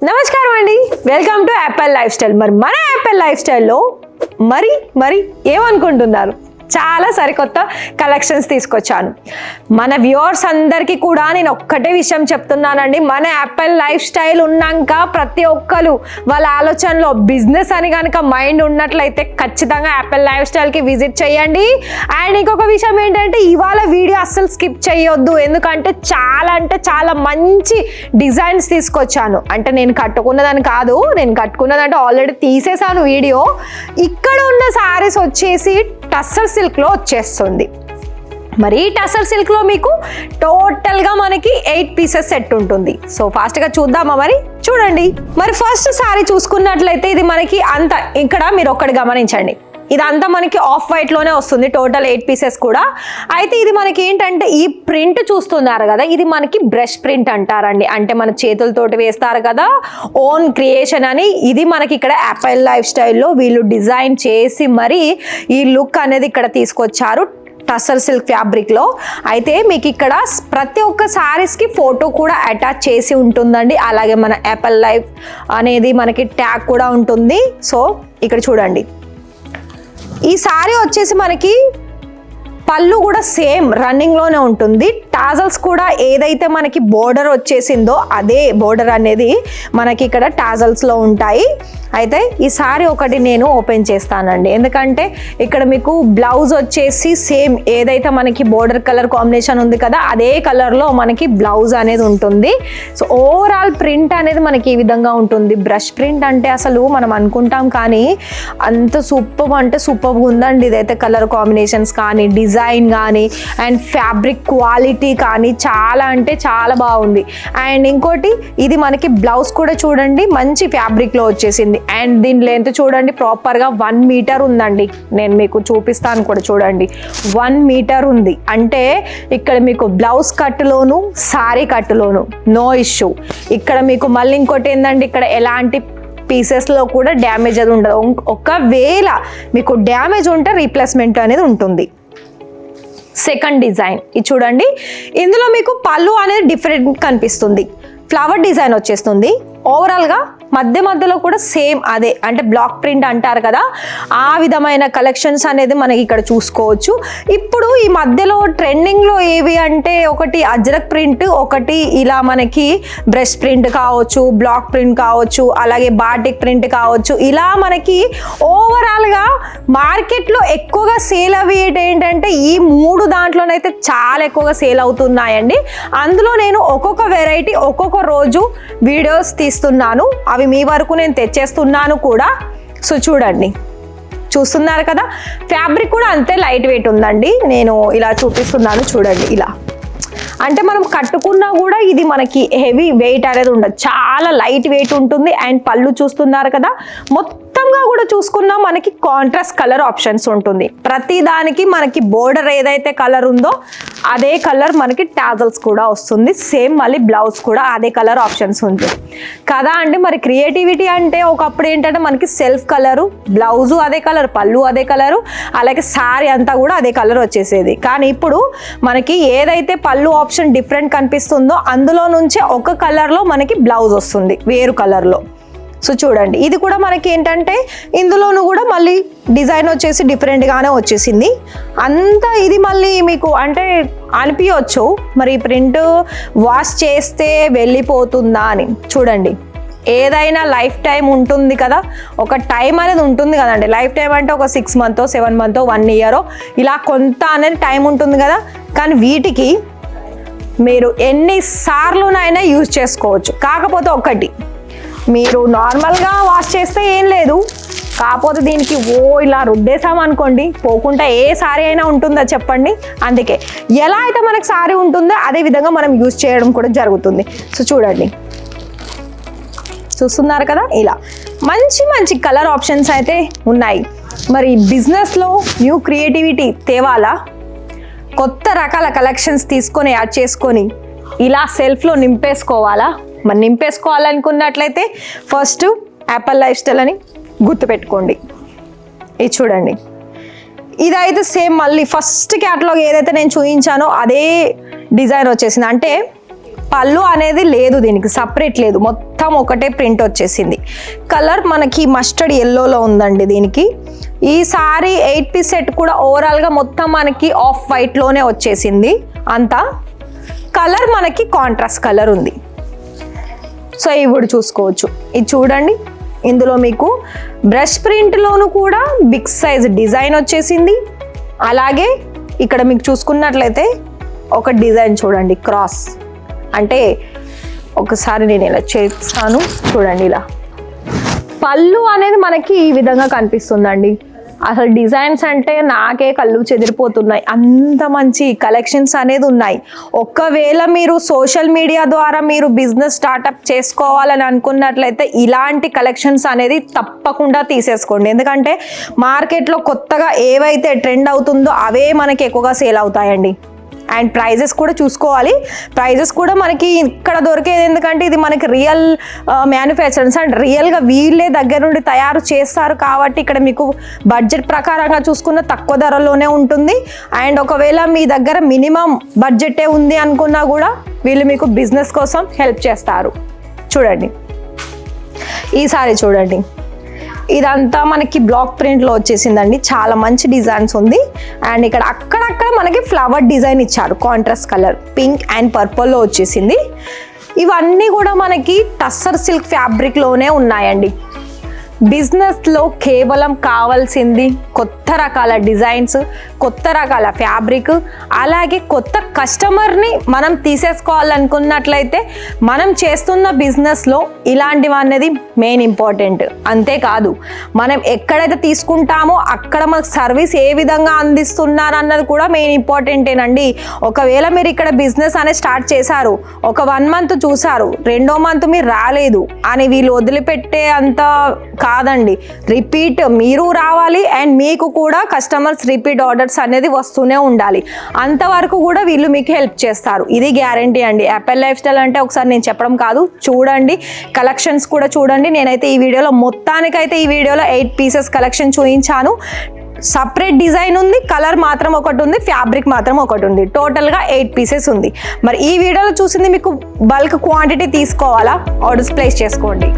నమస్కారం అండి, welcome to Apple life style. మరి మన యాపిల్ లైఫ్ స్టైల్లో మరి ఏమనుకుంటున్నారు? చాలా సరికొత్త కలెక్షన్స్ తీసుకొచ్చాను. మన వ్యూవర్స్ అందరికీ కూడా నేను ఒక్కటే విషయం చెప్తున్నానండి, మన యాపిల్ లైఫ్ స్టైల్ ఉన్నాక ప్రతి ఒక్కరు వాళ్ళ ఆలోచనలో బిజినెస్ అని కనుక మైండ్ ఉన్నట్లయితే ఖచ్చితంగా యాపిల్ లైఫ్ స్టైల్కి విజిట్ చేయండి. అండ్ ఇంకొక విషయం ఏంటంటే, ఇవాళ వీడియో అస్సలు స్కిప్ చేయొద్దు, ఎందుకంటే చాలా మంచి డిజైన్స్ తీసుకొచ్చాను. అంటే నేను కట్టుకున్నదని కాదు, నేను కట్టుకున్నదంటే ఆల్రెడీ తీసేసాను వీడియో. ఇక్కడ ఉన్న శారీస్ వచ్చేసి టస్సర్ సిల్క్లో వచ్చేస్తుంది. మరి ఈ టస్సర్ సిల్క్లో మీకు టోటల్గా మనకి 8 పీసెస్ సెట్ ఉంటుంది. సో ఫాస్ట్గా చూద్దామా? మరి చూడండి. మరి ఫస్ట్ శారీ చూసుకున్నట్లయితే ఇది మనకి అంత, ఇక్కడ మీరు ఒక్కటి గమనించండి, ఇదంతా మనకి ఆఫ్ వైట్లోనే వస్తుంది, టోటల్ 8 పీసెస్ కూడా. అయితే ఇది మనకి ఏంటంటే, ఈ ప్రింట్ చూస్తున్నారు కదా, ఇది మనకి బ్రష్ ప్రింట్ అంటారండి. అంటే మన చేతులతోటి వేస్తారు కదా, ఓన్ క్రియేషన్ అని. ఇది మనకి ఇక్కడ యాపిల్ లైఫ్ స్టైల్లో వీళ్ళు డిజైన్ చేసి మరి ఈ లుక్ అనేది ఇక్కడ తీసుకొచ్చారు టస్సర్ సిల్క్ ఫ్యాబ్రిక్లో. అయితే మీకు ఇక్కడ ప్రతి ఒక్క శారీస్కి ఫోటో కూడా అటాచ్ చేసి ఉంటుందండి. అలాగే మన యాపిల్ లైఫ్ అనేది మనకి ట్యాగ్ కూడా ఉంటుంది. సో ఇక్కడ చూడండి, ఈ శారీ వచ్చేసి మనకి పళ్ళు కూడా సేమ్ రన్నింగ్లోనే ఉంటుంది. టాజల్స్ కూడా ఏదైతే మనకి బోర్డర్ వచ్చేసిందో అదే బోర్డర్ అనేది మనకి ఇక్కడ టాజల్స్లో ఉంటాయి. అయితే ఈ శారీ ఒకటి నేను ఓపెన్ చేస్తానండి, ఎందుకంటే ఇక్కడ మీకు బ్లౌజ్ వచ్చేసి సేమ్ ఏదైతే మనకి బోర్డర్ కలర్ కాంబినేషన్ ఉంది కదా, అదే కలర్లో మనకి బ్లౌజ్ అనేది ఉంటుంది. సో ఓవరాల్ ప్రింట్ అనేది మనకి ఈ విధంగా ఉంటుంది. బ్రష్ ప్రింట్ అంటే అసలు మనం అనుకుంటాం, కానీ అంత సూపర్ ఉందండి. ఇదైతే కలర్ కాంబినేషన్స్ కానీ, డిజైన్ కానీ, అండ్ ఫ్యాబ్రిక్ క్వాలిటీ కానీ చాలా అంటే చాలా బాగుంది. అండ్ ఇంకోటి, ఇది మనకి బ్లౌజ్ కూడా చూడండి మంచి ఫ్యాబ్రిక్లో వచ్చేసింది. అండ్ దీని లెంత్ చూడండి, ప్రాపర్గా 1 మీటర్ ఉందండి. నేను మీకు చూపిస్తాను కూడా, చూడండి 1 మీటర్ ఉంది. అంటే ఇక్కడ మీకు బ్లౌజ్ కట్టులోను శారీ కట్టులోను నో ఇష్యూ. ఇక్కడ మీకు మళ్ళీ ఇంకోటి ఏంటంటే, ఇక్కడ ఎలాంటి పీసెస్లో కూడా డ్యామేజ్ అది ఉండదు. ఒకవేళ మీకు డ్యామేజ్ ఉంటే రీప్లేస్మెంట్ అనేది ఉంటుంది. సెకండ్ డిజైన్ ఇది చూడండి, ఇందులో మీకు పళ్ళు అనేది డిఫరెంట్ కనిపిస్తుంది, ఫ్లవర్ డిజైన్ వచ్చేస్తుంది. ఓవరాల్గా మధ్యలో కూడా సేమ్ అదే, అంటే బ్లాక్ ప్రింట్ అంటారు కదా, ఆ విధమైన కలెక్షన్స్ అనేది మనకి ఇక్కడ చూసుకోవచ్చు. ఇప్పుడు ఈ మధ్యలో ట్రెండింగ్లో ఏవి అంటే, ఒకటి అజ్రక్ ప్రింట్, ఒకటి ఇలా మనకి బ్రష్ ప్రింట్ కావచ్చు, బ్లాక్ ప్రింట్ కావచ్చు, అలాగే బాటిక్ ప్రింట్ కావచ్చు. ఇలా మనకి ఓవరాల్గా మార్కెట్లో ఎక్కువగా సేల్ అయ్యేది ఏంటంటే ఈ 3 దాంట్లోనైతే చాలా ఎక్కువగా సేల్ అవుతున్నాయండి. అందులో నేను ఒక్కొక్క వెరైటీ ఒక్కొక్క రోజు వీడియోస్ తీస్తున్నాను, అవి మీ వరకు నేను తెచ్చేస్తున్నాను కూడా. సో చూడండి, చూస్తున్నారు కదా, ఫ్యాబ్రిక్ కూడా అంతే లైట్ వెయిట్ ఉందండి. నేను ఇలా చూపిస్తున్నాను చూడండి. ఇలా అంటే మనం కట్టుకున్నా కూడా ఇది మనకి హెవీ వెయిట్ అనేది ఉండదు, చాలా లైట్ వెయిట్ ఉంటుంది. అండ్ పళ్ళు చూస్తున్నారు కదా, మొత్తంగా కూడా చూసుకున్నా మనకి కాంట్రాస్ట్ కలర్ ఆప్షన్స్ ఉంటుంది. ప్రతి దానికి మనకి బోర్డర్ ఏదైతే కలర్ ఉందో అదే కలర్ మనకి టాజల్స్ కూడా వస్తుంది. సేమ్ మళ్ళీ బ్లౌజ్ కూడా అదే కలర్ ఆప్షన్స్ ఉంటుంది కదా అండి. మరి క్రియేటివిటీ అంటే ఒకప్పుడు ఏంటంటే మనకి సెల్ఫ్ కలరు, బ్లౌజు అదే కలర్, పళ్ళు అదే కలరు, అలాగే శారీ అంతా కూడా అదే కలర్ వచ్చేసేది. కానీ ఇప్పుడు మనకి ఏదైతే పళ్ళు ఆప్షన్ డిఫరెంట్ కనిపిస్తుందో అందులో నుంచే ఒక కలర్లో మనకి బ్లౌజ్ వస్తుంది వేరు కలర్లో. సో చూడండి, ఇది కూడా మనకి ఏంటంటే ఇందులోనూ కూడా మళ్ళీ డిజైన్ వచ్చేసి డిఫరెంట్గానే వచ్చేసింది. అంతా ఇది మళ్ళీ మీకు అంటే అనిపించవచ్చు, మరి ప్రింట్ వాష్ చేస్తే వెళ్ళిపోతుందా అని. చూడండి, ఏదైనా లైఫ్ టైం ఉంటుంది కదా, ఒక టైం అనేది ఉంటుంది కదండి. లైఫ్ టైం అంటే ఒక 6 మంత్స్ 7 మంత్స్ 1 ఇయర్ ఇలా కొంత అనేది టైం ఉంటుంది కదా. కానీ వీటికి మీరు ఎన్నిసార్లునైనా యూజ్ చేసుకోవచ్చు. కాకపోతే ఒకటి, మీరు నార్మల్గా వాష్ చేస్తే ఏం లేదు, కాకపోతే దీనికి ఇలా రుద్దేశామనుకోండి, పోకుండా ఏ శారీ అయినా ఉంటుందా చెప్పండి. అందుకే ఎలా అయితే మనకు శారీ ఉంటుందో అదే విధంగా మనం యూజ్ చేయడం కూడా జరుగుతుంది. సో చూడండి, చూస్తున్నారు కదా, ఇలా మంచి కలర్ ఆప్షన్స్ అయితే ఉన్నాయి. మరి బిజినెస్లో న్యూ క్రియేటివిటీ తేవాలా, కొత్త రకాల కలెక్షన్స్ తీసుకొని యాడ్ చేసుకొని ఇలా సెల్ఫ్లో నింపేసుకోవాలా? మరి నింపేసుకోవాలనుకున్నట్లయితే ఫస్ట్ యాపిల్ లైఫ్ స్టైల్ అని గుర్తుపెట్టుకోండి. ఇది చూడండి, ఇదైతే సేమ్ మళ్ళీ ఫస్ట్ క్యాటలాగ్ ఏదైతే నేను చూపించానో అదే డిజైన్ వచ్చేసింది. అంటే పళ్ళు అనేది లేదు, దీనికి సపరేట్ లేదు, మొత్తం ఒకటే ప్రింట్ వచ్చేసింది. కలర్ మనకి మస్టర్డ్ ఎల్లోలో ఉందండి దీనికి. ఈ సారీ 8 పీస్ సెట్ కూడా ఓవరాల్గా మొత్తం మనకి ఆఫ్ వైట్లోనే వచ్చేసింది అంతా. కలర్ మనకి కాంట్రాస్ట్ కలర్ ఉంది. సో ఇప్పుడు చూసుకోవచ్చు, ఇది చూడండి, ఇందులో మీకు బ్రష్ ప్రింట్లోను కూడా బిగ్ సైజ్ డిజైన్ వచ్చేసింది. అలాగే ఇక్కడ మీకు చూసుకున్నట్లయితే ఒక డిజైన్ చూడండి, క్రాస్ అంటే ఒకసారి నేను ఇలా చేస్తాను చూడండి, ఇలా పళ్ళు అనేది మనకి ఈ విధంగా కనిపిస్తుందండి. అసలు డిజైన్స్ అంటే నాకే కళ్ళు చెదిరిపోతున్నాయి, అంత మంచి కలెక్షన్స్ అనేది ఉన్నాయి. ఒకవేళ మీరు సోషల్ మీడియా ద్వారా మీరు బిజినెస్ స్టార్ట్అప్ చేసుకోవాలని అనుకున్నట్లయితే ఇలాంటి కలెక్షన్స్ అనేది తప్పకుండా తీసేసుకోండి. ఎందుకంటే మార్కెట్లో కొత్తగా ఏవైతే ట్రెండ్ అవుతుందో అవే మనకి ఎక్కువగా సేల్ అవుతాయండి. అండ్ ప్రైజెస్ కూడా చూసుకోవాలి, ప్రైజెస్ కూడా మనకి ఇక్కడ దొరికేది, ఎందుకంటే ఇది మనకి రియల్ మ్యానుఫ్యాక్చరర్స్ అండ్ రియల్గా వీళ్ళే దగ్గర నుండి తయారు చేస్తారు కాబట్టి ఇక్కడ మీకు బడ్జెట్ ప్రకారంగా చూసుకున్న తక్కువ ధరలోనే ఉంటుంది. అండ్ ఒకవేళ మీ దగ్గర మినిమం బడ్జెటే ఉంది అనుకున్నా కూడా వీళ్ళు మీకు బిజినెస్ కోసం హెల్ప్ చేస్తారు. చూడండి ఈసారి చూడండి, ఇదంతా మనకి బ్లాక్ ప్రింట్లో వచ్చేసిందండి, చాలా మంచి డిజైన్స్ ఉంది. అండ్ ఇక్కడ అక్కడక్కడ మనకి ఫ్లవర్ డిజైన్ ఇచ్చారు, కాంట్రాస్ట్ కలర్ పింక్ అండ్ పర్పుల్లో వచ్చేసింది. ఇవన్నీ కూడా మనకి టస్సర్ సిల్క్ ఫ్యాబ్రిక్లోనే ఉన్నాయండి. బిజినెస్లో కేవలం కావాల్సింది కొత్త రకాల డిజైన్స్, కొత్త రకాల ఫ్యాబ్రిక్, అలాగే కొత్త కస్టమర్ని మనం తీసేసుకోవాలనుకున్నట్లయితే మనం చేస్తున్న బిజినెస్లో ఇలాంటివి అనేది మెయిన్ ఇంపార్టెంట్. అంతేకాదు మనం ఎక్కడైతే తీసుకుంటామో అక్కడ మనకు సర్వీస్ ఏ విధంగా అందిస్తున్నారు అన్నది కూడా మెయిన్ ఇంపార్టెంటేనండి. ఒకవేళ మీరు ఇక్కడ బిజినెస్ అనేది స్టార్ట్ చేశారు, ఒక 1 మంత్ చూసారు, 2వ మంత్ మీరు రాలేదు అని వీళ్ళు వదిలిపెట్టే అంత కాదండి. రిపీట్ మీరు రావాలి అండ్ మీకు కూడా కస్టమర్స్ రిపీట్ ఆర్డర్స్ అనేది వస్తూనే ఉండాలి. అంతవరకు కూడా వీళ్ళు మీకు హెల్ప్ చేస్తారు, ఇది గ్యారంటీ అండి. యాపిల్ లైఫ్ స్టైల్ అంటే ఒకసారి నేను చెప్పడం కాదు, చూడండి కలెక్షన్స్ కూడా చూడండి. నేనైతే ఈ వీడియోలో మొత్తానికైతే ఈ వీడియోలో 8 పీసెస్ కలెక్షన్ చూపించాను. సపరేట్ డిజైన్ ఉంది, కలర్ మాత్రం ఒకటి ఉంది, ఫ్యాబ్రిక్ మాత్రం ఒకటి ఉంది, టోటల్గా 8 పీసెస్ ఉంది. మరి ఈ వీడియోలో చూసింది మీకు బల్క్ క్వాంటిటీ తీసుకోవాలా, ఆర్డర్స్ ప్లేస్ చేసుకోండి.